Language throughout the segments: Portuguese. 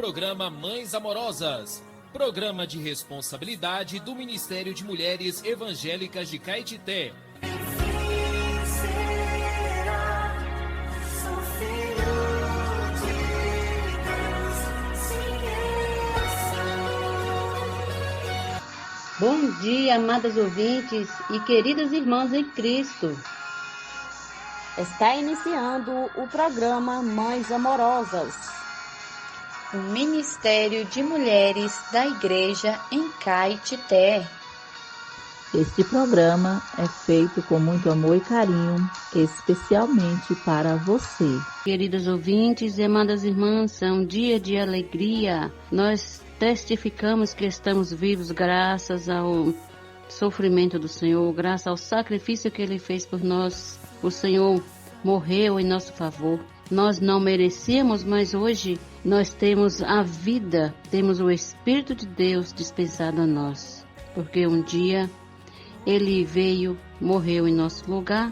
programa Mães Amorosas, programa de responsabilidade do Ministério de Mulheres Evangélicas de Caetité. Bom dia, amadas ouvintes e queridas irmãs em Cristo. Está iniciando o programa Mães Amorosas, o Ministério de Mulheres da Igreja em Caetité. Este programa é feito com muito amor e carinho, especialmente para você. Queridos ouvintes e amadas irmãs, é um dia de alegria. Nós testificamos que estamos vivos graças ao sofrimento do Senhor, graças ao sacrifício que Ele fez por nós. O Senhor morreu em nosso favor. Nós não merecíamos, mas hoje nós temos a vida, temos o Espírito de Deus dispensado a nós. Porque um dia Ele veio, morreu em nosso lugar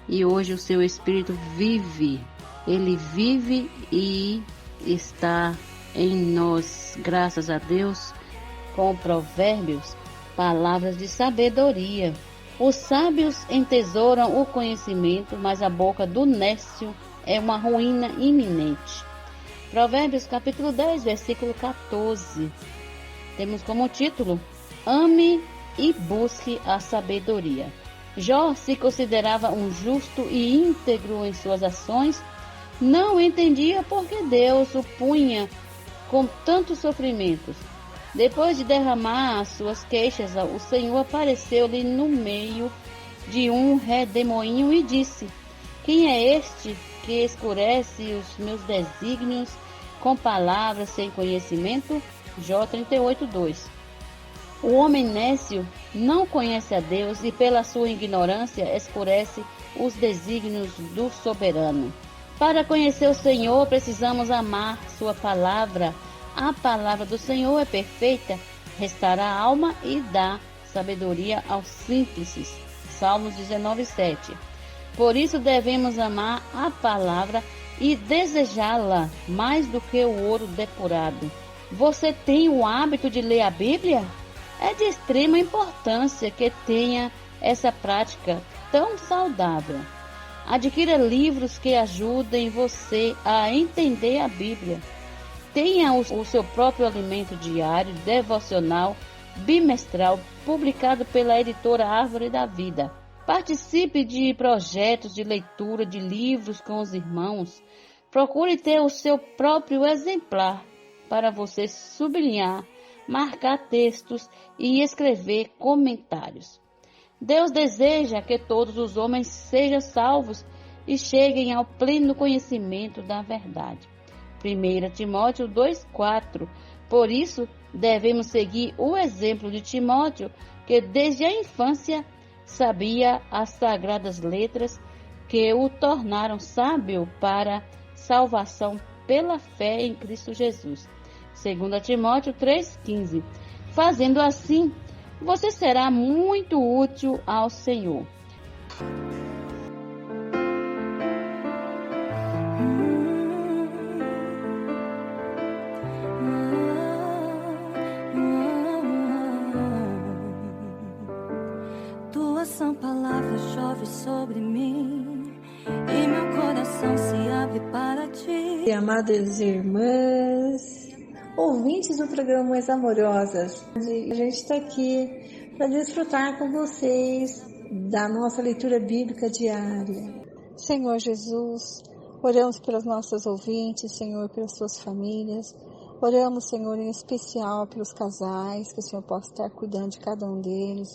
e hoje o seu Espírito vive. Ele vive e está em nós, graças a Deus, com provérbios, palavras de sabedoria. Os sábios entesouram o conhecimento, mas a boca do nécio é uma ruína iminente. Provérbios capítulo 10, versículo 14. Temos como título: Ame e busque a sabedoria. Jó se considerava um justo e íntegro em suas ações. Não entendia por que Deus o punha com tantos sofrimentos. Depois de derramar as suas queixas, o Senhor apareceu-lhe no meio de um redemoinho e disse: Quem é este que escurece os meus desígnios com palavras sem conhecimento? Jó 38:2. O homem nécio não conhece a Deus e pela sua ignorância escurece os desígnios do soberano. Para conhecer o Senhor, precisamos amar sua palavra. A palavra do Senhor é perfeita, restaura a alma e dá sabedoria aos simples. Salmos 19:7. Por isso devemos amar a palavra e desejá-la mais do que o ouro depurado. Você tem o hábito de ler a Bíblia? É de extrema importância que tenha essa prática tão saudável. Adquira livros que ajudem você a entender a Bíblia. Tenha o seu próprio alimento diário, devocional, bimestral, publicado pela editora Árvore da Vida. Participe de projetos de leitura de livros com os irmãos. Procure ter o seu próprio exemplar para você sublinhar, marcar textos e escrever comentários. Deus deseja que todos os homens sejam salvos e cheguem ao pleno conhecimento da verdade. 1 Timóteo 2,4. Por isso, devemos seguir o exemplo de Timóteo, que desde a infância sabia as sagradas letras que o tornaram sábio para salvação pela fé em Cristo Jesus. 2 Timóteo 3,15. Fazendo assim, você será muito útil ao Senhor. Tua sã palavra chove sobre mim e meu coração se abre para ti. E amadas irmãs, ouvintes do programa Mães Amorosas, a gente está aqui para desfrutar com vocês da nossa leitura bíblica diária. Senhor Jesus, oramos pelas nossas ouvintes, Senhor, pelas suas famílias. Oramos, Senhor, em especial pelos casais, que o Senhor possa estar cuidando de cada um deles.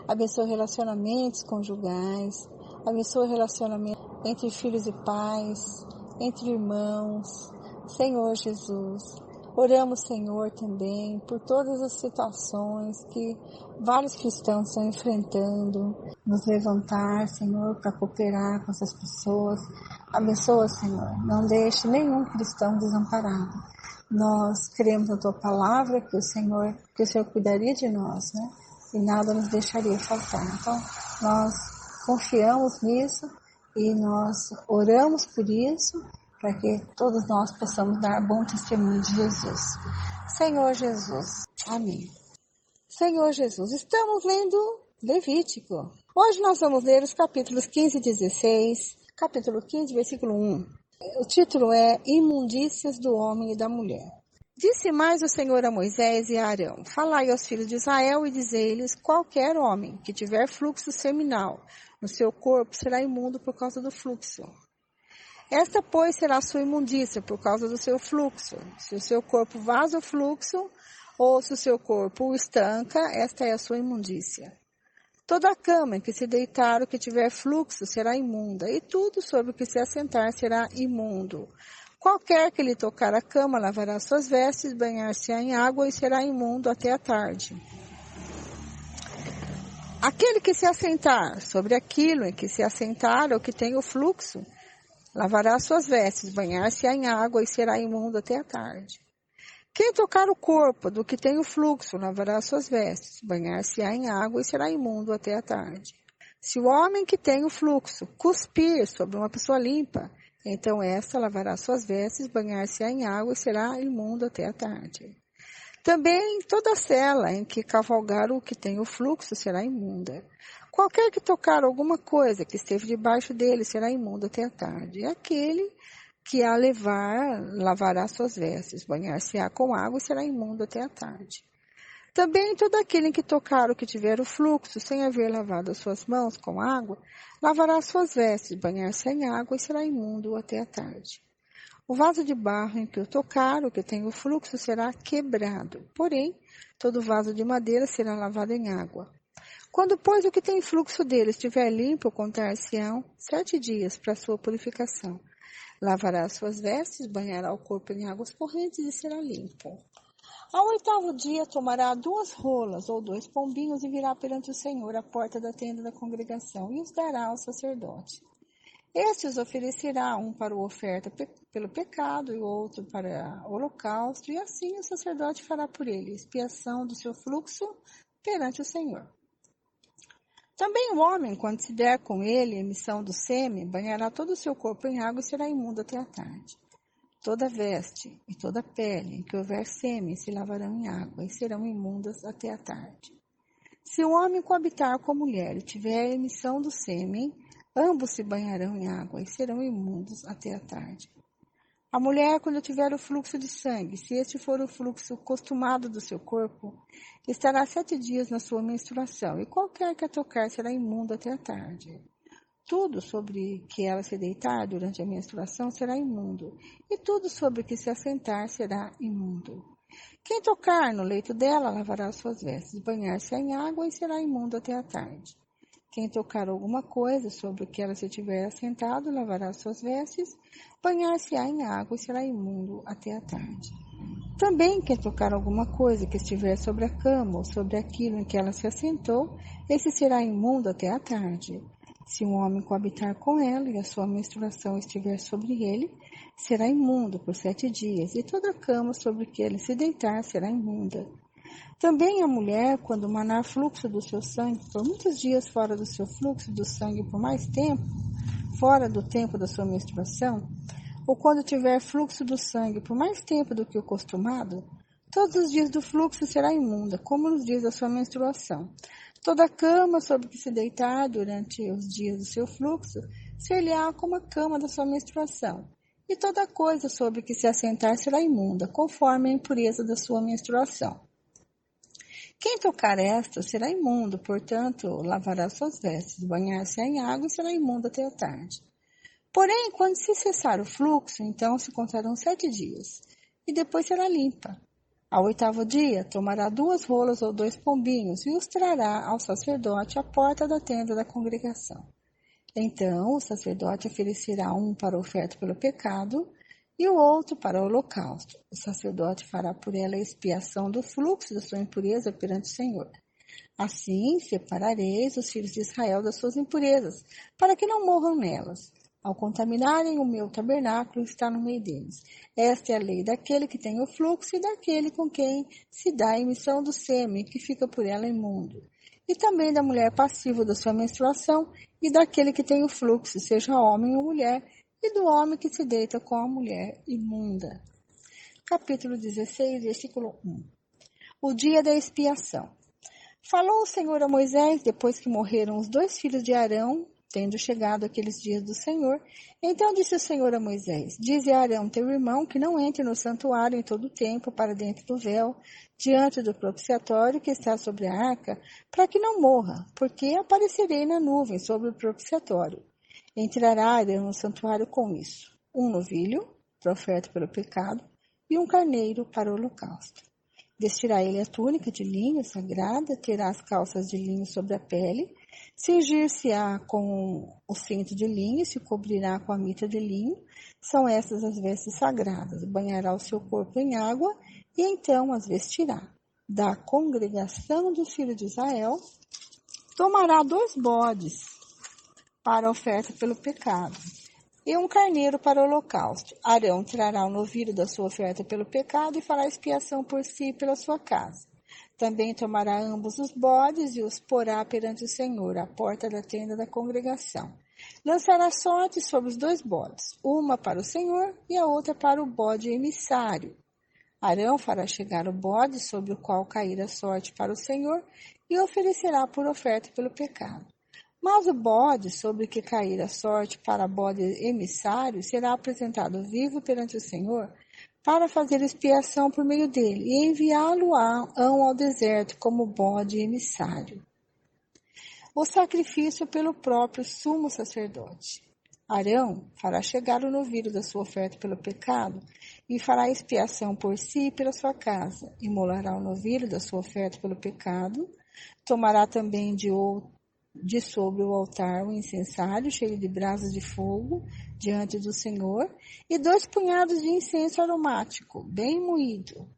Abençoe relacionamentos conjugais, abençoe relacionamento entre filhos e pais, entre irmãos. Senhor Jesus, oramos, Senhor, também por todas as situações que vários cristãos estão enfrentando. Nos levantar, Senhor, para cooperar com essas pessoas. Abençoa, Senhor, não deixe nenhum cristão desamparado. Nós cremos na Tua palavra, que o Senhor cuidaria de nós, né? E nada nos deixaria faltar. Então, nós confiamos nisso e nós oramos por isso, para que todos nós possamos dar bom testemunho de Jesus. Senhor Jesus, amém. Senhor Jesus, estamos lendo Levítico. Hoje nós vamos ler os capítulos 15 e 16, capítulo 15, versículo 1. O título é Imundícias do Homem e da Mulher. Disse mais o Senhor a Moisés e a Arão: Falai aos filhos de Israel e dizei-lhes: qualquer homem que tiver fluxo seminal no seu corpo será imundo por causa do fluxo. Esta, pois, será a sua imundícia por causa do seu fluxo. Se o seu corpo vaza o fluxo, ou se o seu corpo o estanca, esta é a sua imundícia. Toda a cama em que se deitar o que tiver fluxo será imunda, e tudo sobre o que se assentar será imundo. Qualquer que lhe tocar a cama lavará suas vestes, banhar-se-á em água e será imundo até a tarde. Aquele que se assentar sobre aquilo em que se assentar ou que tem o fluxo, lavará suas vestes, banhar-se-á em água e será imundo até a tarde. Quem tocar o corpo do que tem o fluxo, lavará suas vestes, banhar-se-á em água e será imundo até a tarde. Se o homem que tem o fluxo cuspir sobre uma pessoa limpa, então esta lavará suas vestes, banhar-se-á em água e será imundo até a tarde. Também toda cela em que cavalgar o que tem o fluxo será imunda. Qualquer que tocar alguma coisa que esteve debaixo dele será imundo até a tarde. E aquele que a levar lavará suas vestes, banhar-se-á com água e será imundo até a tarde. Também todo aquele que tocar o que tiver o fluxo, sem haver lavado as suas mãos com água, lavará suas vestes, banhar-se em água e será imundo até a tarde. O vaso de barro em que o tocar, o que tem o fluxo, será quebrado. Porém, todo vaso de madeira será lavado em água. Quando, pois, o que tem fluxo dele estiver limpo, contar-se-ão 7 dias para sua purificação. Lavará suas vestes, banhará o corpo em águas correntes e será limpo. Ao 8º dia, tomará 2 rolas ou 2 pombinhos e virá perante o Senhor à porta da tenda da congregação e os dará ao sacerdote. Este os oferecerá, um para a oferta pelo pecado e o outro para o holocausto, e assim o sacerdote fará por ele expiação do seu fluxo perante o Senhor. Também o homem, quando se der com ele emissão do sêmen, banhará todo o seu corpo em água e será imundo até a tarde. Toda veste e toda pele em que houver sêmen se lavarão em água e serão imundas até a tarde. Se o homem coabitar com a mulher e tiver emissão do sêmen, ambos se banharão em água e serão imundos até a tarde. A mulher, quando tiver o fluxo de sangue, se este for o fluxo costumado do seu corpo, estará 7 dias na sua menstruação, e qualquer que a tocar será imundo até a tarde. Tudo sobre que ela se deitar durante a menstruação será imundo, e tudo sobre que se assentar será imundo. Quem tocar no leito dela lavará suas vestes, banhar-se em água e será imundo até a tarde. Quem tocar alguma coisa sobre o que ela se tiver assentado lavará suas vestes, banhar-se-á em água e será imundo até a tarde. Também quem tocar alguma coisa que estiver sobre a cama ou sobre aquilo em que ela se assentou, esse será imundo até a tarde. Se um homem coabitar com ela e a sua menstruação estiver sobre ele, será imundo por 7 dias, e toda a cama sobre que ele se deitar será imunda. Também a mulher, quando manar fluxo do seu sangue por muitos dias fora do seu fluxo do sangue por mais tempo, fora do tempo da sua menstruação, ou quando tiver fluxo do sangue por mais tempo do que o costumado, todos os dias do fluxo será imunda, como nos dias da sua menstruação. Toda a cama sobre que se deitar durante os dias do seu fluxo, ser-lhe-á como a cama da sua menstruação. E toda coisa sobre que se assentar será imunda, conforme a impureza da sua menstruação. Quem tocar esta será imundo, portanto, lavará suas vestes, banhar-se em água e será imundo até a tarde. Porém, quando se cessar o fluxo, então se contarão 7 dias, e depois será limpa. Ao 8º dia, tomará 2 rolas ou 2 pombinhos e os trará ao sacerdote à porta da tenda da congregação. Então, o sacerdote oferecerá um para a oferta pelo pecado e o outro para o holocausto. O sacerdote fará por ela a expiação do fluxo da sua impureza perante o Senhor. Assim, separareis os filhos de Israel das suas impurezas, para que não morram nelas. Ao contaminarem o meu tabernáculo, está no meio deles. Esta é a lei daquele que tem o fluxo e daquele com quem se dá a emissão do sêmen, que fica por ela imundo. E também da mulher passiva da sua menstruação e daquele que tem o fluxo, seja homem ou mulher, e do homem que se deita com a mulher imunda. Capítulo 16, versículo 1. O dia da expiação. Falou o Senhor a Moisés depois que morreram os 2 filhos de Arão, tendo chegado aqueles dias do Senhor. Então disse o Senhor a Moisés: Dize a Arão, teu irmão, que não entre no santuário em todo o tempo para dentro do véu, diante do propiciatório que está sobre a arca, para que não morra, porque aparecerei na nuvem sobre o propiciatório. Entrará Arão no santuário com isso: um novilho, para oferta pelo pecado, e um carneiro para o holocausto. Vestirá ele a túnica de linho sagrada, terá as calças de linho sobre a pele, cingir-se-á com o cinto de linho e se cobrirá com a mitra de linho. São essas as vestes sagradas. Banhará o seu corpo em água e então as vestirá. Da congregação dos filhos de Israel, tomará 2 bodes para a oferta pelo pecado e um carneiro para o holocausto. Arão trará o novilho da sua oferta pelo pecado e fará expiação por si e pela sua casa. Também tomará ambos os bodes e os porá perante o Senhor, à porta da tenda da congregação. Lançará sorte sobre os 2 bodes, uma para o Senhor e a outra para o bode emissário. Arão fará chegar o bode sobre o qual cair a sorte para o Senhor e oferecerá por oferta pelo pecado. Mas o bode sobre que cair a sorte para bode emissário será apresentado vivo perante o Senhor para fazer expiação por meio dele e enviá-lo-ão ao deserto como bode emissário. O sacrifício pelo próprio sumo sacerdote. Arão fará chegar o novilho da sua oferta pelo pecado e fará expiação por si e pela sua casa. Imolará o novilho da sua oferta pelo pecado, tomará também de sobre o altar o incensário cheio de brasas de fogo diante do Senhor e 2 punhados de incenso aromático, bem moído,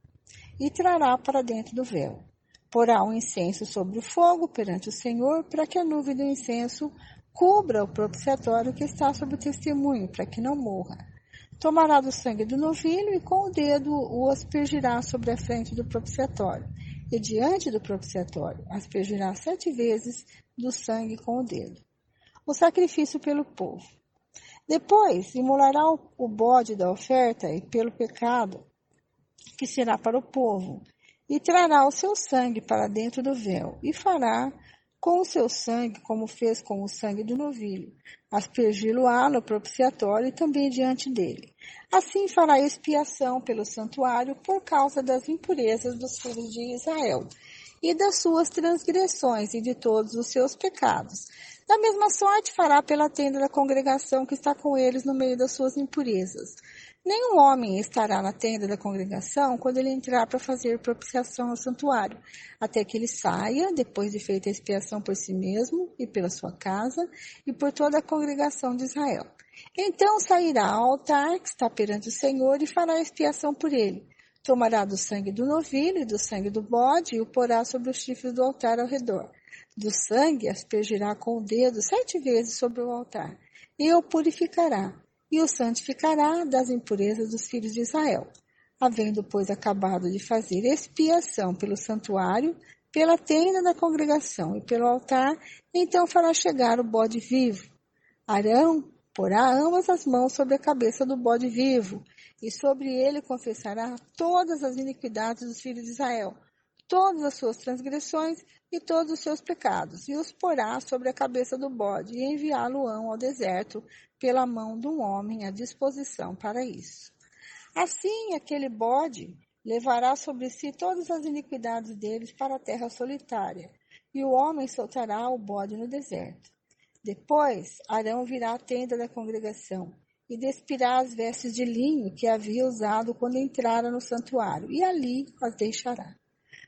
e trará para dentro do véu. Porá o incenso sobre o fogo perante o Senhor, para que a nuvem do incenso cubra o propiciatório que está sob o testemunho, para que não morra. Tomará do sangue do novilho e com o dedo o aspergirá sobre a frente do propiciatório, e diante do propiciatório aspergirá 7 vezes do sangue com o dedo. O sacrifício pelo povo. Depois imolará o bode da oferta e pelo pecado, que será para o povo, e trará o seu sangue para dentro do véu, e fará com o seu sangue, como fez com o sangue do novilho, aspergi-lo-á no propiciatório e também diante dele. Assim fará expiação pelo santuário por causa das impurezas dos filhos de Israel, e das suas transgressões e de todos os seus pecados. Da mesma sorte fará pela tenda da congregação que está com eles no meio das suas impurezas. Nenhum homem estará na tenda da congregação quando ele entrar para fazer propiciação ao santuário, até que ele saia, depois de feita a expiação por si mesmo e pela sua casa e por toda a congregação de Israel. Então sairá ao altar que está perante o Senhor e fará expiação por ele. Tomará do sangue do novilho e do sangue do bode e o porá sobre os chifres do altar ao redor. Do sangue aspergirá com o dedo 7 vezes sobre o altar, e o purificará, e o santificará das impurezas dos filhos de Israel. Havendo, pois, acabado de fazer expiação pelo santuário, pela tenda da congregação e pelo altar, então fará chegar o bode vivo. Arão porá ambas as mãos sobre a cabeça do bode vivo, e sobre ele confessará todas as iniquidades dos filhos de Israel, todas as suas transgressões e todos os seus pecados, e os porá sobre a cabeça do bode, e enviá-lo-ão ao deserto pela mão de um homem à disposição para isso. Assim, aquele bode levará sobre si todas as iniquidades deles para a terra solitária, e o homem soltará o bode no deserto. Depois, Arão virá à tenda da congregação, e despirá as vestes de linho que havia usado quando entrara no santuário, e ali as deixará.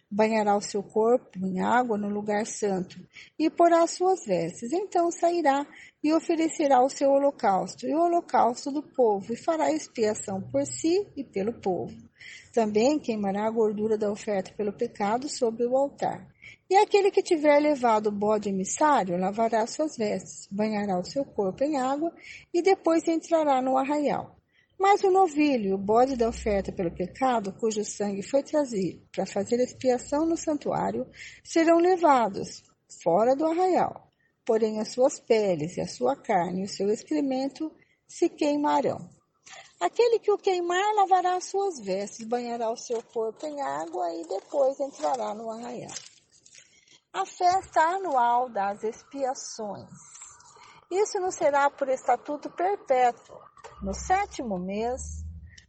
Banhará o seu corpo em água no lugar santo, e porá as suas vestes. Então sairá e oferecerá o seu holocausto, e o holocausto do povo, e fará expiação por si e pelo povo. Também queimará a gordura da oferta pelo pecado sobre o altar. E aquele que tiver levado o bode emissário lavará suas vestes, banhará o seu corpo em água e depois entrará no arraial. Mas o novilho e o bode da oferta pelo pecado, cujo sangue foi trazido para fazer expiação no santuário, serão levados fora do arraial. Porém as suas peles e a sua carne e o seu excremento se queimarão. Aquele que o queimar lavará as suas vestes, banhará o seu corpo em água e depois entrará no arraial. A festa anual das expiações. Isso não será por estatuto perpétuo. No 7º mês,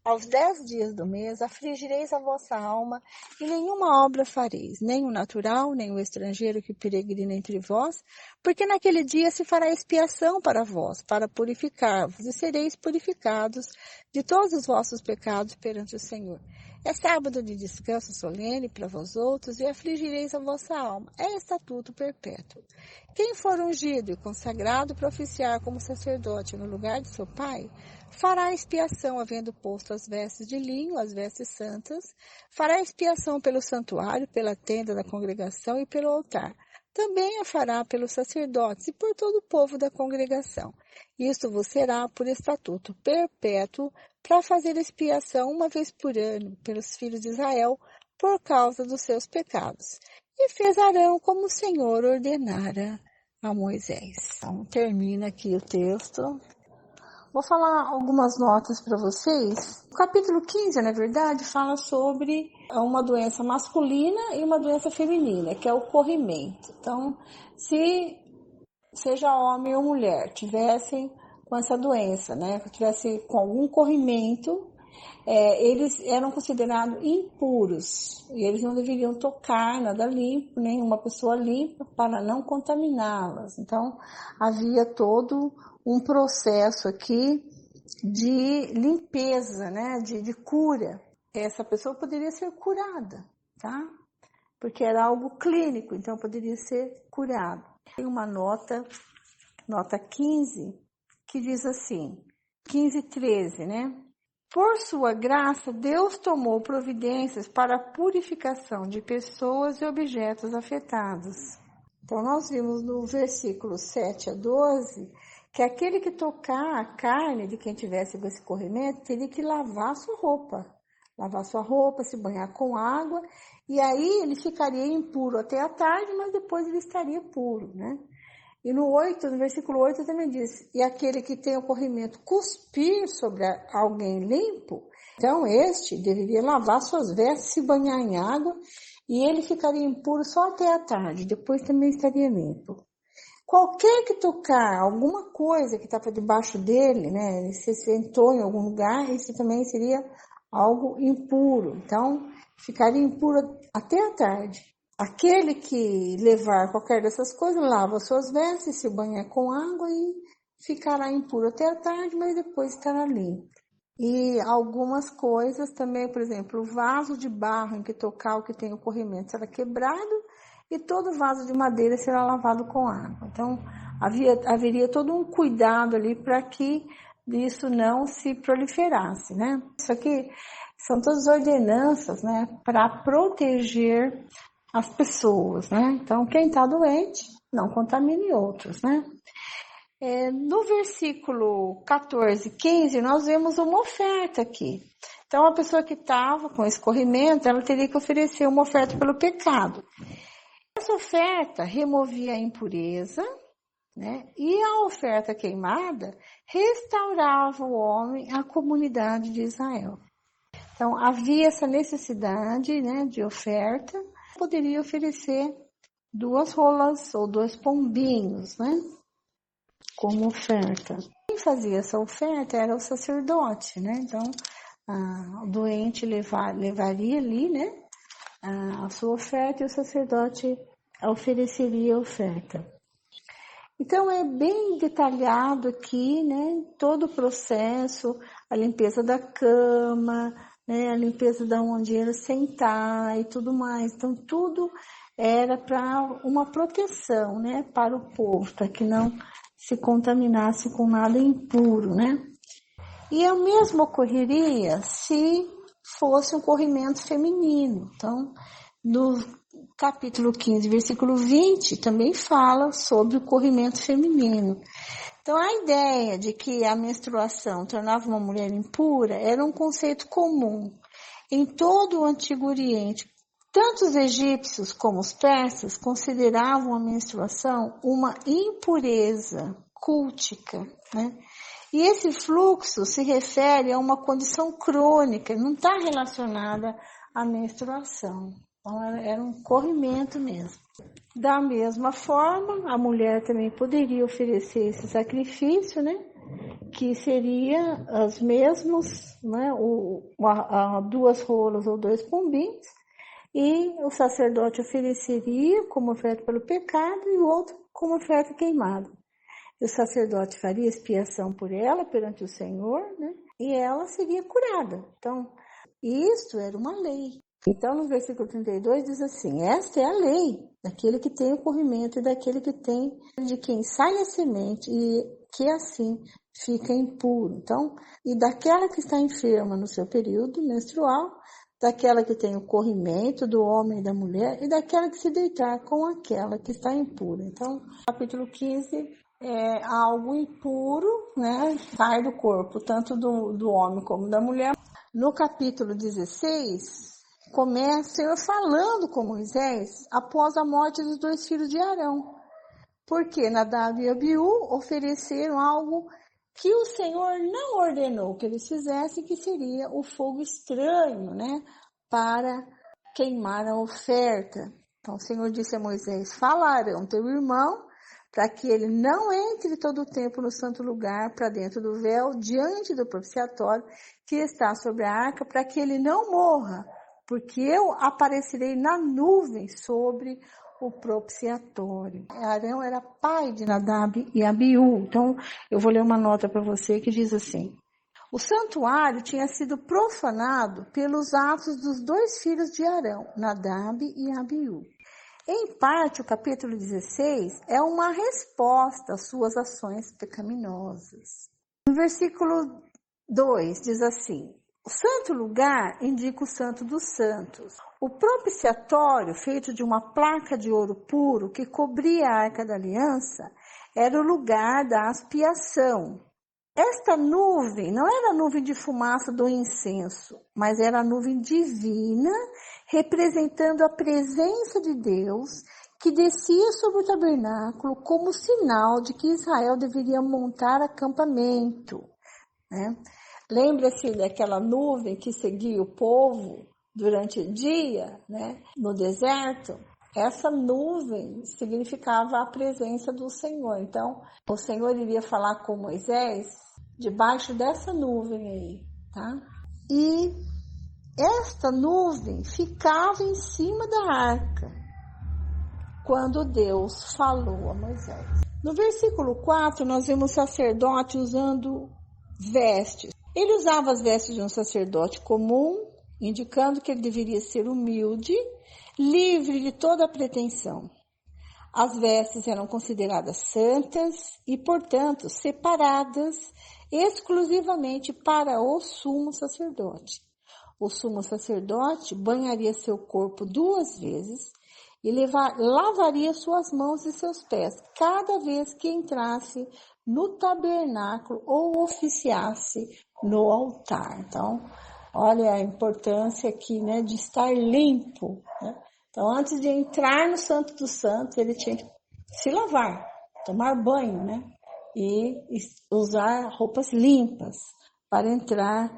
aos 10 dias do mês, afligireis a vossa alma e nenhuma obra fareis, nem o natural, nem o estrangeiro que peregrina entre vós, porque naquele dia se fará expiação para vós, para purificar-vos, e sereis purificados de todos os vossos pecados perante o Senhor. É sábado de descanso solene para vós outros, e afligireis a vossa alma. É estatuto perpétuo. Quem for ungido e consagrado para oficiar como sacerdote no lugar de seu pai, fará expiação, havendo posto as vestes de linho, as vestes santas, fará expiação pelo santuário, pela tenda da congregação e pelo altar. Também a fará pelos sacerdotes e por todo o povo da congregação. Isto vos será por estatuto perpétuo, para fazer expiação uma vez por ano pelos filhos de Israel, por causa dos seus pecados. E fez Arão como o Senhor ordenara a Moisés. Então, termina aqui o texto. Vou falar algumas notas para vocês. O capítulo 15, na verdade, fala sobre uma doença masculina e uma doença feminina, que é o corrimento. Então, se seja homem ou mulher tivessem com essa doença, né, tivesse com algum corrimento, eles eram considerados impuros e eles não deveriam tocar nada limpo, nenhuma pessoa limpa, para não contaminá-las. Então, havia todo um processo aqui de limpeza, né, de cura. Essa pessoa poderia ser curada, tá? Porque era algo clínico, então poderia ser curado. Tem uma nota 15, que diz assim, 15:13, né? Por sua graça, Deus tomou providências para a purificação de pessoas e objetos afetados. Então, nós vimos no versículo 7 a 12, que aquele que tocar a carne de quem tivesse com esse corrimento, teria que lavar sua roupa, se banhar com água, e aí ele ficaria impuro até a tarde, mas depois ele estaria puro, né? E no versículo 8 também diz, e aquele que tem o corrimento cuspir sobre alguém limpo, então este deveria lavar suas vestes, se banhar em água, e ele ficaria impuro só até a tarde, depois também estaria limpo. Qualquer que tocar alguma coisa que está para debaixo dele, né, se sentou em algum lugar, isso também seria algo impuro, então ficaria impuro até a tarde. Aquele que levar qualquer dessas coisas, lava suas vestes, se banha com água e ficará impuro até a tarde, mas depois estará limpo. E algumas coisas também, por exemplo, o vaso de barro em que tocar o que tem o corrimento será quebrado e todo vaso de madeira será lavado com água. Então, haveria todo um cuidado ali para que isso não se proliferasse, né? Isso aqui são todas ordenanças, né, para proteger as pessoas, né? Então, quem está doente, não contamine outros, né? No versículo 14, 15, nós vemos uma oferta aqui. Então, a pessoa que estava com esse corrimento, ela teria que oferecer uma oferta pelo pecado. Essa oferta removia a impureza, né? E a oferta queimada restaurava o homem à comunidade de Israel. Então, havia essa necessidade, né, de oferta. Poderia oferecer 2 rolas ou 2 pombinhos, né, como oferta. Quem fazia essa oferta era o sacerdote, né? Então, o doente levaria ali, né, a sua oferta e o sacerdote ofereceria a oferta. Então, é bem detalhado aqui, né, todo o processo, a limpeza da cama, né, a limpeza da onde ia sentar e tudo mais. Então, tudo era para uma proteção, né, para o povo, para que não se contaminasse com nada impuro, né? E o mesmo ocorreria se fosse um corrimento feminino. Então, no capítulo 15, versículo 20, também fala sobre o corrimento feminino. Então, a ideia de que a menstruação tornava uma mulher impura era um conceito comum em todo o Antigo Oriente. Tanto os egípcios como os persas consideravam a menstruação uma impureza, cultica, né? E esse fluxo se refere a uma condição crônica, não está relacionada à menstruação. Então, era um corrimento mesmo. Da mesma forma, a mulher também poderia oferecer esse sacrifício, né? Que seria os mesmos, né? 2 rolas ou 2 pombinhos, e o sacerdote ofereceria como oferta pelo pecado e o outro como oferta queimada. E o sacerdote faria expiação por ela perante o Senhor, né? E ela seria curada. Então, isso era uma lei. Então, no versículo 32 diz assim: esta é a lei daquele que tem o corrimento e daquele que tem, de quem sai a semente e que assim fica impuro. Então, e daquela que está enferma no seu período menstrual, daquela que tem o corrimento do homem e da mulher e daquela que se deitar com aquela que está impura. Então, capítulo 15 é algo impuro, né? Sai do corpo, tanto do homem como da mulher. No capítulo 16, começa o Senhor falando com Moisés após a morte dos 2 filhos de Arão. Porque Nadab e Abiú ofereceram algo que o Senhor não ordenou que eles fizessem, que seria o fogo estranho, né? Para queimar a oferta. Então o Senhor disse a Moisés: fala a Arão, teu irmão, para que ele não entre todo o tempo no santo lugar, para dentro do véu, diante do propiciatório que está sobre a arca, para que ele não morra, porque eu aparecerei na nuvem sobre o propiciatório. Arão era pai de Nadab e Abiú. Então, eu vou ler uma nota para você que diz assim: o santuário tinha sido profanado pelos atos dos 2 filhos de Arão, Nadab e Abiú. Em parte, o capítulo 16 é uma resposta às suas ações pecaminosas. No versículo 2 diz assim: o santo lugar indica o santo dos santos. O propiciatório, feito de uma placa de ouro puro que cobria a arca da aliança, era o lugar da expiação. Esta nuvem não era a nuvem de fumaça do incenso, mas era a nuvem divina, representando a presença de Deus, que descia sobre o tabernáculo como sinal de que Israel deveria montar acampamento, né? Lembra-se daquela nuvem que seguia o povo durante o dia, né, no deserto? Essa nuvem significava a presença do Senhor. Então, o Senhor iria falar com Moisés debaixo dessa nuvem aí, tá? E esta nuvem ficava em cima da arca quando Deus falou a Moisés. No versículo 4, nós vemos o sacerdote usando vestes. Ele usava as vestes de um sacerdote comum, indicando que ele deveria ser humilde, livre de toda pretensão. As vestes eram consideradas santas e, portanto, separadas exclusivamente para o sumo sacerdote. O sumo sacerdote banharia seu corpo 2 vezes e lavaria suas mãos e seus pés cada vez que entrasse no tabernáculo ou oficiasse no altar. Então, olha a importância aqui, né, de estar limpo, né? Então, antes de entrar no Santo dos Santos, ele tinha que se lavar, tomar banho, né? E usar roupas limpas para entrar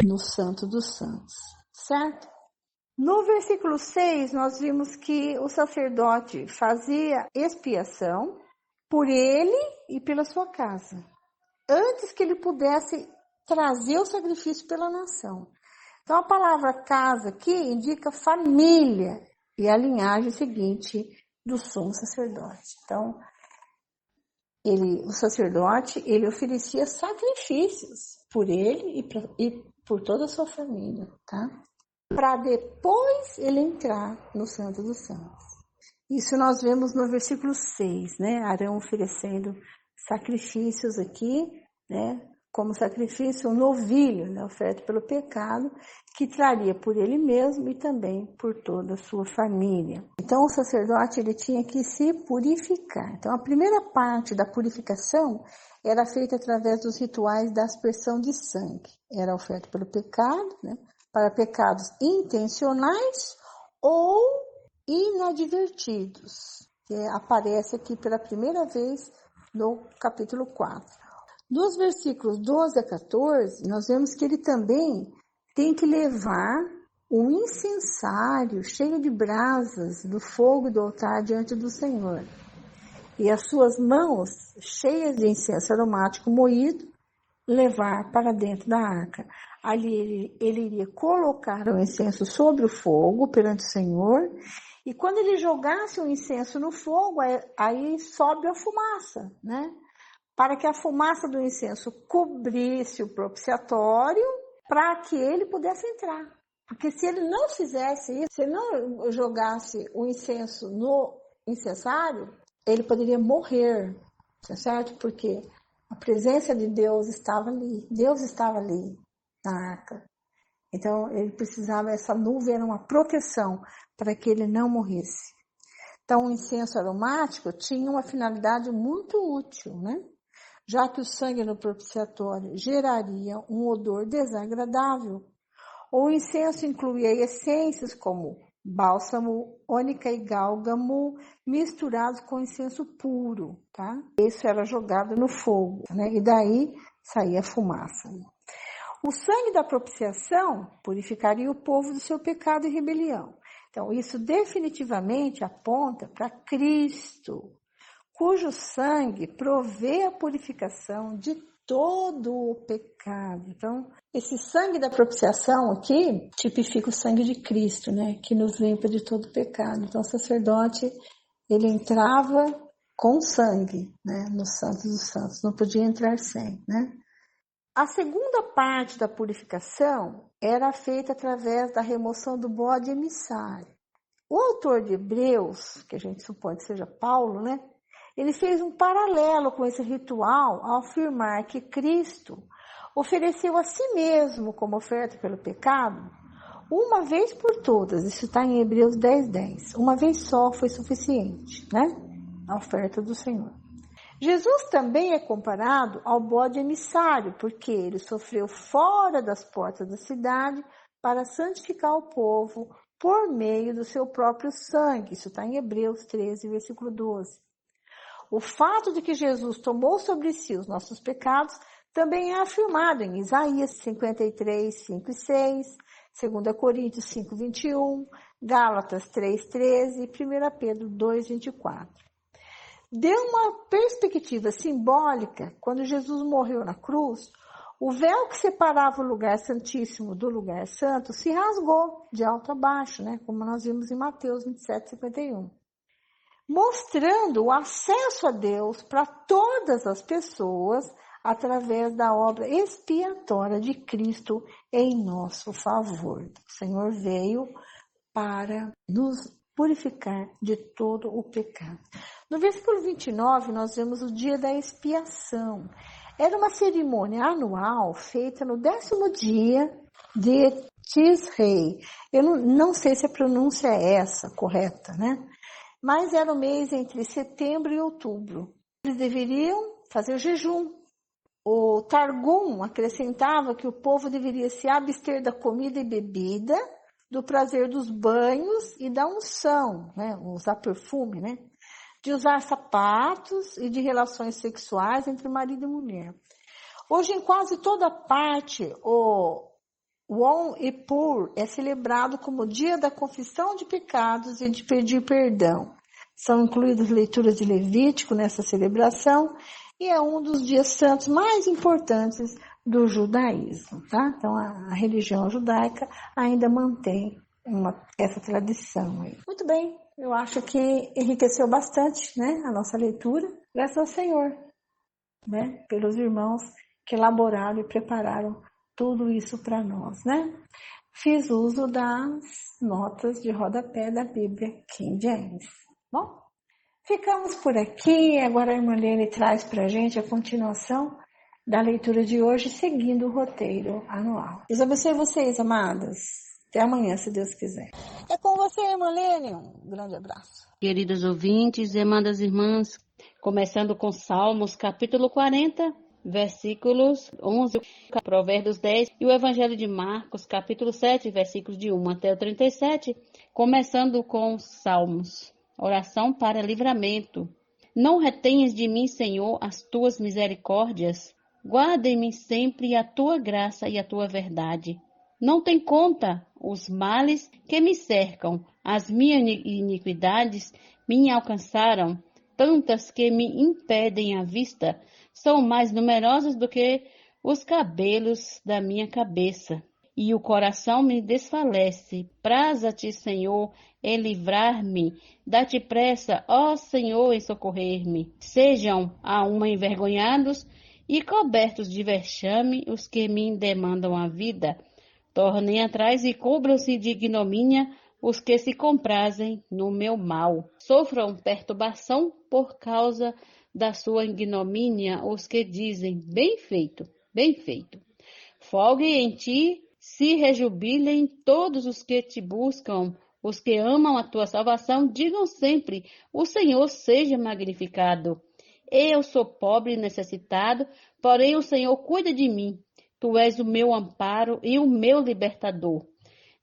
no Santo dos Santos, certo? No versículo 6, nós vimos que o sacerdote fazia expiação por ele e pela sua casa, antes que ele pudesse trazer o sacrifício pela nação. Então, a palavra casa aqui indica família e a linhagem seguinte do sumo sacerdote. Então, o sacerdote, ele oferecia sacrifícios por ele e por toda a sua família, tá? Para depois ele entrar no Santo dos Santos. Isso nós vemos no versículo 6, né? Arão oferecendo sacrifícios aqui, né? Como sacrifício, um novilho, né? Oferta pelo pecado, que traria por ele mesmo e também por toda a sua família. Então, o sacerdote, ele tinha que se purificar. Então, a primeira parte da purificação era feita através dos rituais da aspersão de sangue. Era oferta pelo pecado, né? Para pecados intencionais ou inadvertidos, que aparece aqui pela primeira vez do capítulo 4. Dos versículos 12 a 14, nós vemos que ele também tem que levar o incensário cheio de brasas do fogo do altar diante do Senhor. E as suas mãos cheias de incenso aromático moído, levar para dentro da arca. Ali ele iria colocar o incenso sobre o fogo perante o Senhor, e quando ele jogasse o incenso no fogo, aí sobe a fumaça, né? Para que a fumaça do incenso cobrisse o propiciatório, para que ele pudesse entrar. Porque se ele não fizesse isso, se ele não jogasse o incenso no incensário, ele poderia morrer, certo? Porque a presença de Deus estava ali na arca. Então, ele precisava, essa nuvem era uma proteção para que ele não morresse. Então, o incenso aromático tinha uma finalidade muito útil, né? Já que o sangue no propiciatório geraria um odor desagradável. O incenso incluía essências como bálsamo, ônica e gálgamo misturados com incenso puro, tá? Isso era jogado no fogo, né? E daí saía fumaça. O sangue da propiciação purificaria o povo do seu pecado e rebelião. Então, isso definitivamente aponta para Cristo, cujo sangue provê a purificação de todo o pecado. Então, esse sangue da propiciação aqui tipifica o sangue de Cristo, né? Que nos limpa de todo o pecado. Então, o sacerdote, ele entrava com sangue, né? No Santo dos Santos, não podia entrar sem, né? A segunda parte da purificação era feita através da remoção do bode emissário. O autor de Hebreus, que a gente supõe que seja Paulo, né? Ele fez um paralelo com esse ritual ao afirmar que Cristo ofereceu a si mesmo como oferta pelo pecado uma vez por todas. Isso está em Hebreus 10:10. Uma vez só foi suficiente, né? A oferta do Senhor. Jesus também é comparado ao bode emissário, porque ele sofreu fora das portas da cidade para santificar o povo por meio do seu próprio sangue. Isso está em Hebreus 13, versículo 12. O fato de que Jesus tomou sobre si os nossos pecados também é afirmado em Isaías 53, 5 e 6, 2 Coríntios 5, 21, Gálatas 3, 13 e 1 Pedro 2, 24. Deu uma perspectiva simbólica quando Jesus morreu na cruz. O véu que separava o lugar santíssimo do lugar santo se rasgou de alto a baixo, né? Como nós vimos em Mateus 27, 51. Mostrando o acesso a Deus para todas as pessoas através da obra expiatória de Cristo em nosso favor. O Senhor veio para nos purificar de todo o pecado. No versículo 29, nós vemos o dia da expiação. Era uma cerimônia anual feita no 10º dia de Tisrei. Eu não sei se a pronúncia é essa correta, né? Mas era o mês entre setembro e outubro. Eles deveriam fazer jejum. O Targum acrescentava que o povo deveria se abster da comida e bebida, do prazer dos banhos e da unção, né? Usar perfume, né? De usar sapatos e de relações sexuais entre marido e mulher. Hoje, em quase toda parte, o Yom Kippur é celebrado como o dia da confissão de pecados e de pedir perdão. São incluídas leituras de Levítico nessa celebração e é um dos dias santos mais importantes do judaísmo, tá? Então, a religião judaica ainda mantém essa tradição aí. Muito bem, eu acho que enriqueceu bastante, né, a nossa leitura. Graças ao Senhor, né, pelos irmãos que elaboraram e prepararam tudo isso para nós, né? Fiz uso das notas de rodapé da Bíblia King James. Bom, ficamos por aqui. Agora a irmã Lene traz para a gente a continuação da leitura de hoje, seguindo o roteiro anual. Deus abençoe vocês, amadas. Até amanhã, se Deus quiser. É com você, irmã Lene. Um grande abraço. Queridos ouvintes e amadas irmãs, começando com Salmos, capítulo 40, versículos 11, Provérbios 10 e o Evangelho de Marcos, capítulo 7, versículos de 1 até o 37, começando com Salmos. Oração para livramento. Não retenhas de mim, Senhor, as tuas misericórdias. Guarda em mim sempre a tua graça e a tua verdade. Não tem conta os males que me cercam, as minhas iniquidades me alcançaram, tantas que me impedem a vista, são mais numerosas do que os cabelos da minha cabeça. E o coração me desfalece. Praza-te, Senhor, em livrar-me. Dá-te pressa, ó Senhor, em socorrer-me. Sejam a uma envergonhados e cobertos de vexame os que me demandam a vida. Tornem atrás e cubram-se de ignomínia os que se comprazem no meu mal. Sofram perturbação por causa da sua ignomínia os que dizem, bem feito, bem feito. Folgue em ti, se rejubilem todos os que te buscam, os que amam a tua salvação, digam sempre, o Senhor seja magnificado. Eu sou pobre e necessitado, porém o Senhor cuida de mim. Tu és o meu amparo e o meu libertador.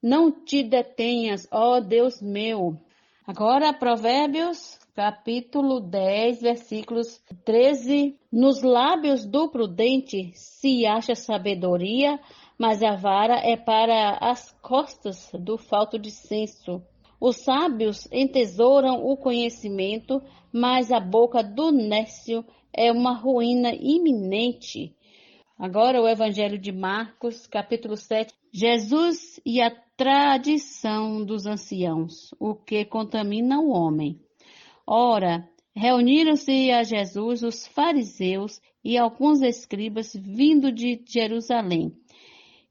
Não te detenhas, ó Deus meu. Agora, Provérbios, capítulo 10, versículos 13. Nos lábios do prudente se acha sabedoria, mas a vara é para as costas do falto de senso. Os sábios entesouram o conhecimento, mas a boca do nécio é uma ruína iminente. Agora o Evangelho de Marcos, capítulo 7. Jesus e a tradição dos anciãos, o que contamina o homem. Ora, reuniram-se a Jesus os fariseus e alguns escribas vindo de Jerusalém.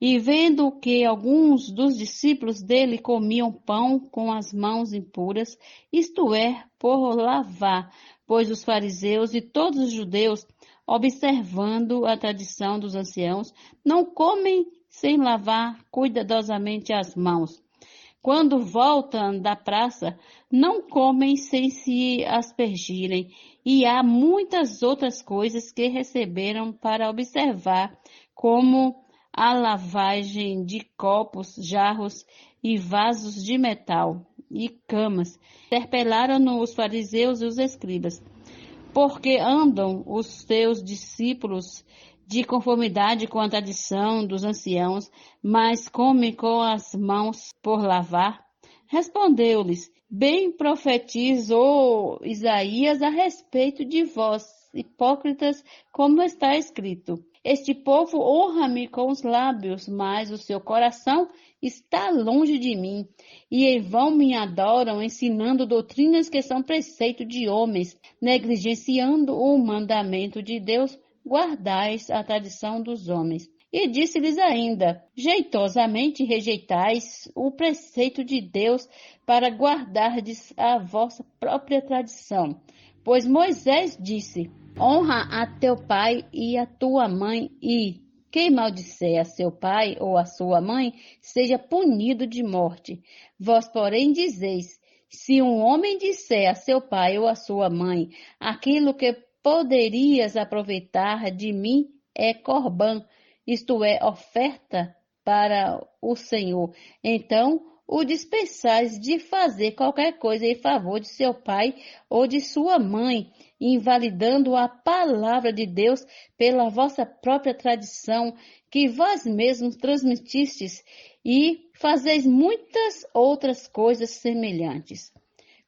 E vendo que alguns dos discípulos dele comiam pão com as mãos impuras, isto é, por lavar, pois os fariseus e todos os judeus, observando a tradição dos anciãos, não comem sem lavar cuidadosamente as mãos. Quando voltam da praça, não comem sem se aspergirem, e há muitas outras coisas que receberam para observar, como a lavagem de copos, jarros e vasos de metal e camas. Interpelaram-no os fariseus e os escribas. Porque andam os teus discípulos de conformidade com a tradição dos anciãos, mas comem com as mãos por lavar? Respondeu-lhes, bem profetizou Isaías a respeito de vós, hipócritas, como está escrito. Este povo honra-me com os lábios, mas o seu coração está longe de mim, e em vão me adoram, ensinando doutrinas que são preceito de homens, negligenciando o mandamento de Deus, guardais a tradição dos homens. E disse-lhes ainda, jeitosamente rejeitais o preceito de Deus para guardardes a vossa própria tradição. Pois Moisés disse, honra a teu pai e a tua mãe, e quem maldisser a seu pai ou a sua mãe, seja punido de morte. Vós, porém, dizeis, se um homem disser a seu pai ou a sua mãe, aquilo que poderias aproveitar de mim é corbã, isto é, oferta para o Senhor, então o dispensais de fazer qualquer coisa em favor de seu pai ou de sua mãe, invalidando a palavra de Deus pela vossa própria tradição, que vós mesmos transmitistes, e fazeis muitas outras coisas semelhantes.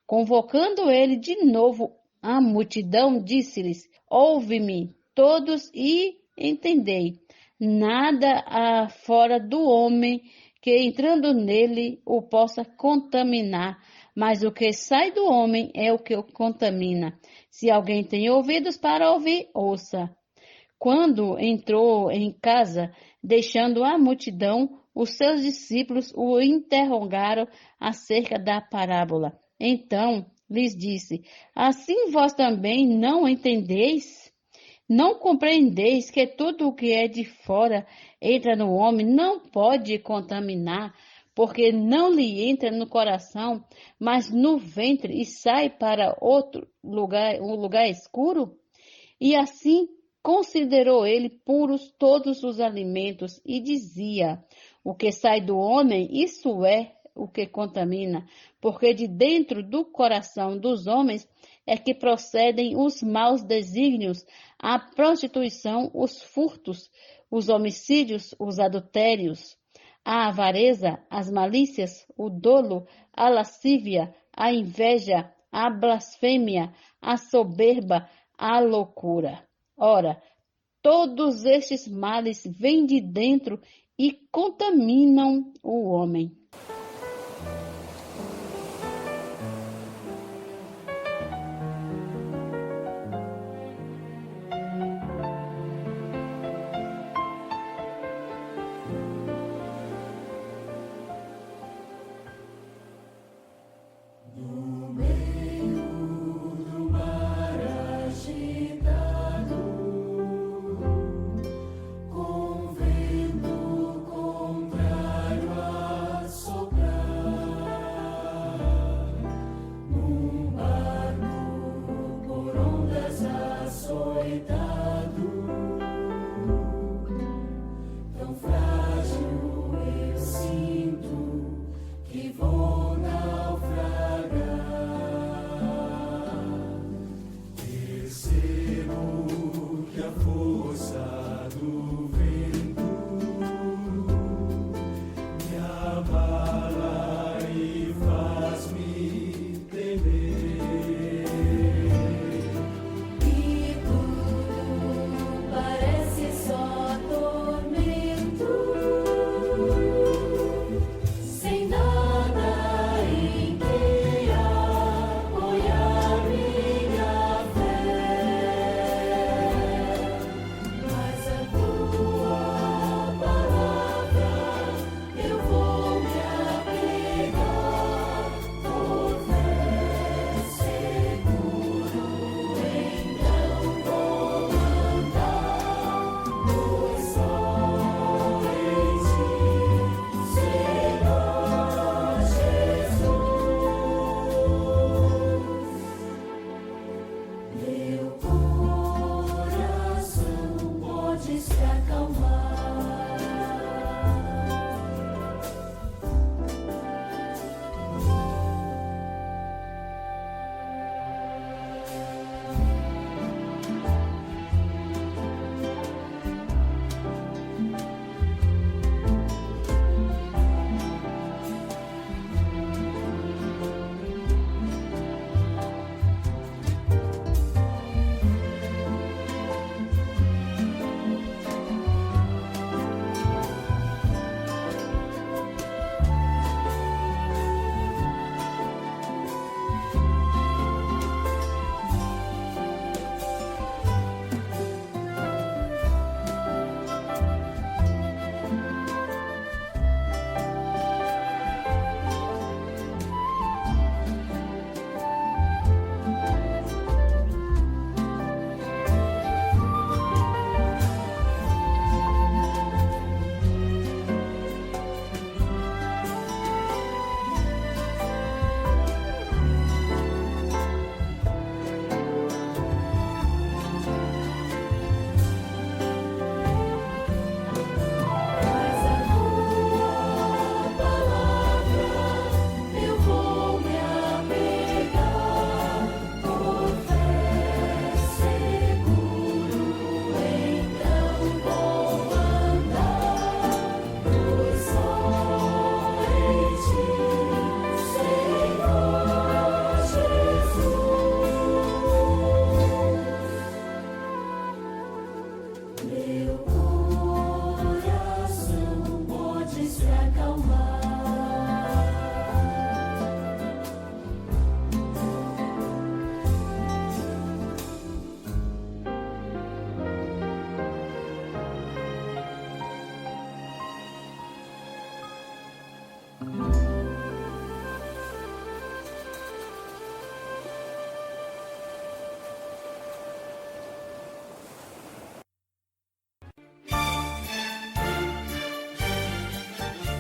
Convocando ele de novo a multidão, disse-lhes, ouve-me todos e entendei, nada há fora do homem que entrando nele o possa contaminar, mas o que sai do homem é o que o contamina. Se alguém tem ouvidos para ouvir, ouça. Quando entrou em casa, deixando a multidão, os seus discípulos o interrogaram acerca da parábola. Então lhes disse, assim vós também não entendeis? Não compreendeis que tudo o que é de fora entra no homem, não pode contaminar, porque não lhe entra no coração, mas no ventre e sai para outro lugar, um lugar escuro? E assim considerou ele puros todos os alimentos e dizia, o que sai do homem, isso é o que contamina, porque de dentro do coração dos homens é que procedem os maus desígnios, a prostituição, os furtos, os homicídios, os adultérios, a avareza, as malícias, o dolo, a lascívia, a inveja, a blasfêmia, a soberba, a loucura. Ora, todos estes males vêm de dentro e contaminam o homem.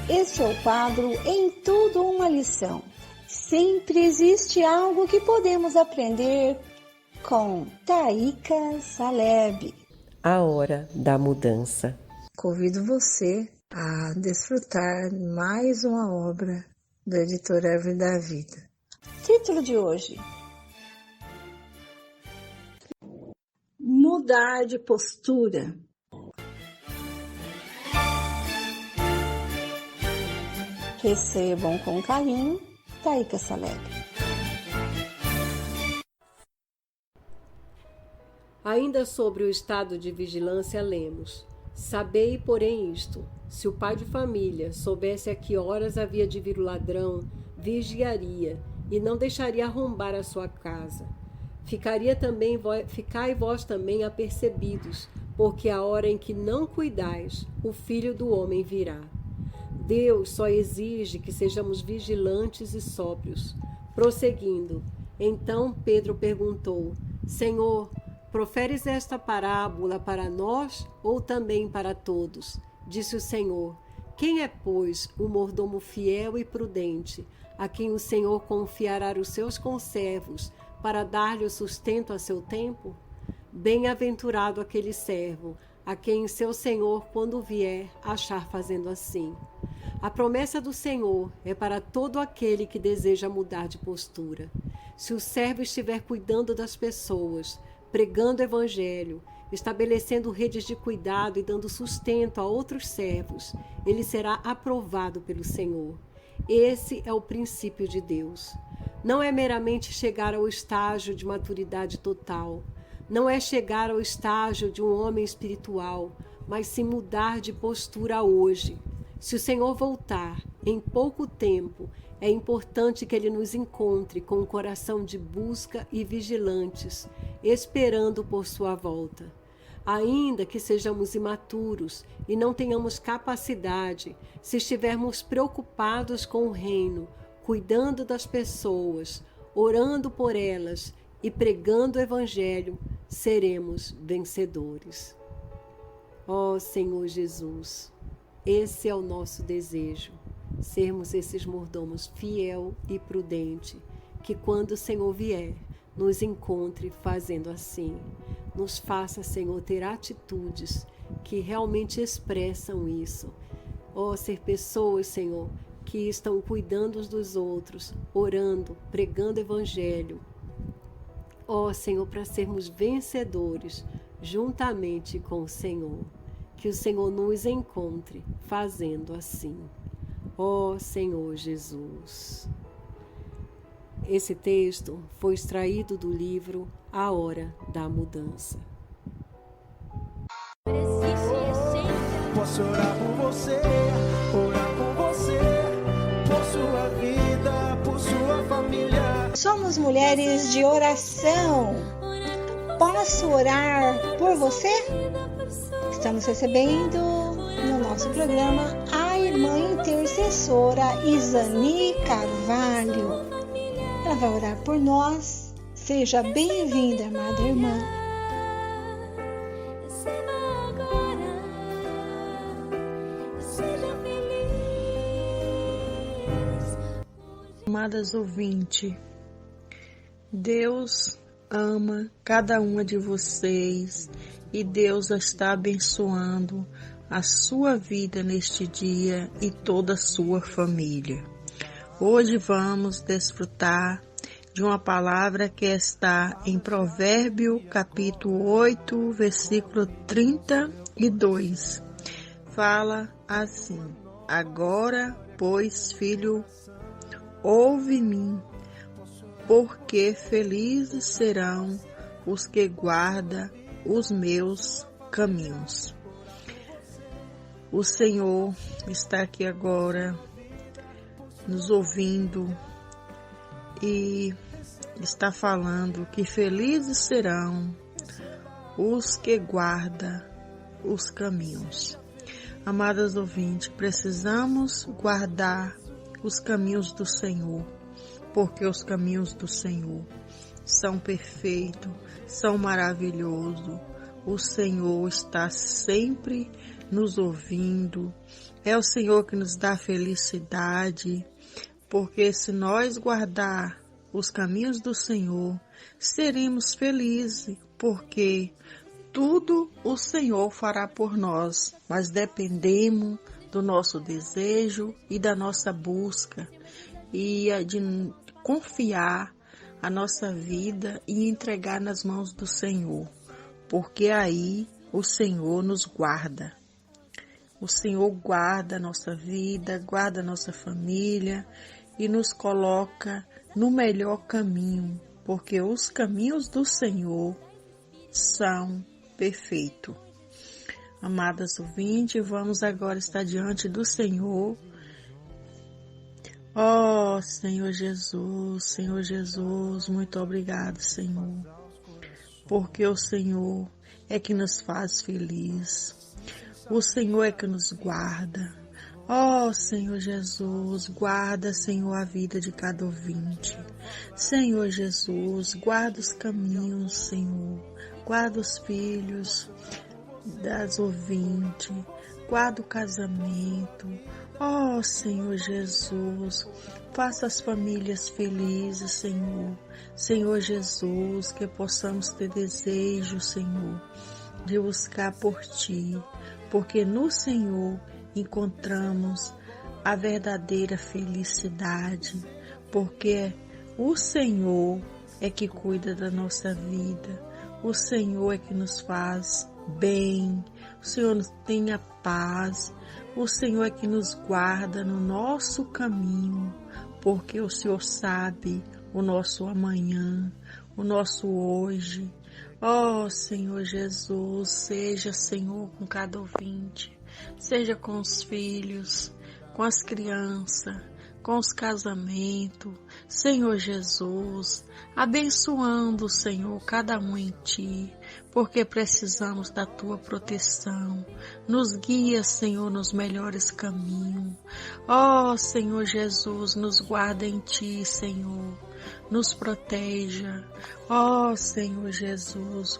Este é o quadro Em Tudo Uma Lição. Sempre existe algo que podemos aprender com Taíka Saleb. A Hora da Mudança. Convido você a desfrutar mais uma obra do editor Árvore da Vida. Título de hoje: mudar de postura. Recebam com carinho, Taíca Salete. Ainda sobre o estado de vigilância lemos: sabei, porém, isto: se o pai de família soubesse a que horas havia de vir o ladrão, vigiaria e não deixaria arrombar a sua casa. Ficai vós também apercebidos, porque a hora em que não cuidais, o Filho do Homem virá. Deus só exige que sejamos vigilantes e sóbrios. Prosseguindo, então Pedro perguntou: Senhor, proferes esta parábola para nós ou também para todos? Disse o Senhor: quem é, pois, o mordomo fiel e prudente, a quem o Senhor confiará os seus conservos para dar-lhe o sustento a seu tempo? Bem-aventurado aquele servo, a quem seu Senhor, quando vier, achar fazendo assim. A promessa do Senhor é para todo aquele que deseja mudar de postura. Se o servo estiver cuidando das pessoas, pregando o evangelho, estabelecendo redes de cuidado e dando sustento a outros servos, ele será aprovado pelo Senhor. Esse é o princípio de Deus. Não é meramente chegar ao estágio de maturidade total. Não é chegar ao estágio de um homem espiritual, mas sim mudar de postura hoje. Se o Senhor voltar em pouco tempo, é importante que Ele nos encontre com um coração de busca e vigilantes, esperando por sua volta. Ainda que sejamos imaturos e não tenhamos capacidade, se estivermos preocupados com o reino, cuidando das pessoas, orando por elas e pregando o evangelho, seremos vencedores. Ó Senhor Jesus, esse é o nosso desejo, sermos esses mordomos fiel e prudente, que quando o Senhor vier, nos encontre fazendo assim. Nos faça, Senhor, ter atitudes que realmente expressam isso. Ó, ser pessoas, Senhor, que estão cuidando uns dos outros, orando, pregando o evangelho. Ó, Senhor, para sermos vencedores juntamente com o Senhor. Que o Senhor nos encontre fazendo assim. Ó Senhor Jesus. Esse texto foi extraído do livro A Hora da Mudança. Posso orar por você, por sua vida, por sua família. Somos mulheres de oração. Posso orar por você? Estamos recebendo no nosso programa a irmã intercessora Isani Carvalho. Ela vai orar por nós. Seja bem-vinda, amada irmã. Amadas ouvintes, Deus ama cada uma de vocês e Deus está abençoando a sua vida neste dia e toda a sua família. Hoje vamos desfrutar de uma palavra que está em Provérbio, capítulo 8, versículo 32. Fala assim: agora, pois, filho, ouve-me, porque felizes serão os que guardam os meus caminhos. O Senhor está aqui agora nos ouvindo e está falando que felizes serão os que guardam os caminhos. Amadas ouvintes, precisamos guardar os caminhos do Senhor, porque os caminhos do Senhor são perfeitos, são maravilhosos. O Senhor está sempre nos ouvindo. É o Senhor que nos dá felicidade, porque se nós guardar os caminhos do Senhor, seremos felizes, porque tudo o Senhor fará por nós, mas dependemos do nosso desejo e da nossa busca e de confiar a nossa vida e entregar nas mãos do Senhor. porque aí o Senhor nos guarda. O Senhor guarda a nossa vida, guarda a nossa família e nos coloca no melhor caminho, porque os caminhos do Senhor são perfeitos. Amadas ouvintes, vamos agora estar diante do Senhor. Oh, Senhor Jesus, muito obrigado, Senhor, porque o Senhor é que nos faz feliz. O Senhor é que nos guarda. Oh, Senhor Jesus, guarda, Senhor, a vida de cada ouvinte. Senhor Jesus, guarda os caminhos, Senhor. Guarda os filhos das ouvintes. Guarda o casamento. Oh, Senhor Jesus, faça as famílias felizes, Senhor. Senhor Jesus, que possamos ter desejo, Senhor, de buscar por Ti, porque no Senhor encontramos a verdadeira felicidade, porque o Senhor é que cuida da nossa vida, o Senhor é que nos faz bem, o Senhor nos tem a paz, o Senhor é que nos guarda no nosso caminho, porque o Senhor sabe o nosso amanhã, o nosso hoje. Oh, Senhor Jesus, seja, Senhor, com cada ouvinte, seja com os filhos, com as crianças, com os casamentos, Senhor Jesus, abençoando, Senhor, cada um em Ti, porque precisamos da Tua proteção. Nos guia, Senhor, nos melhores caminhos. Oh, Senhor Jesus, nos guarda em Ti, Senhor, nos proteja. Oh, Senhor Jesus,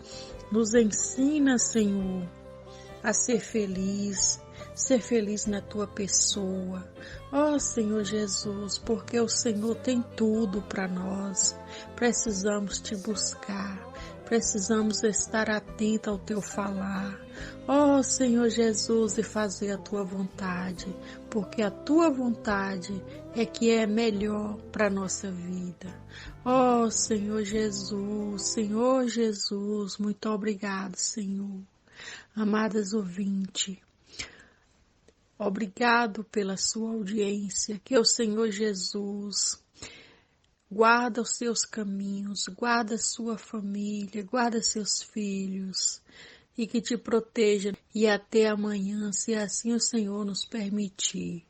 nos ensina, Senhor, a ser feliz na Tua pessoa. Oh, Senhor Jesus, porque o Senhor tem tudo para nós. Precisamos Te buscar, precisamos estar atento ao Teu falar. Oh, Senhor Jesus, e fazer a Tua vontade, porque a Tua vontade é que é melhor para a nossa vida. Oh, Senhor Jesus, muito obrigado, Senhor. Amadas ouvintes, obrigado pela sua audiência, que o Senhor Jesus guarda os seus caminhos, guarda a sua família, guarda seus filhos e que te proteja e até amanhã, se assim o Senhor nos permitir.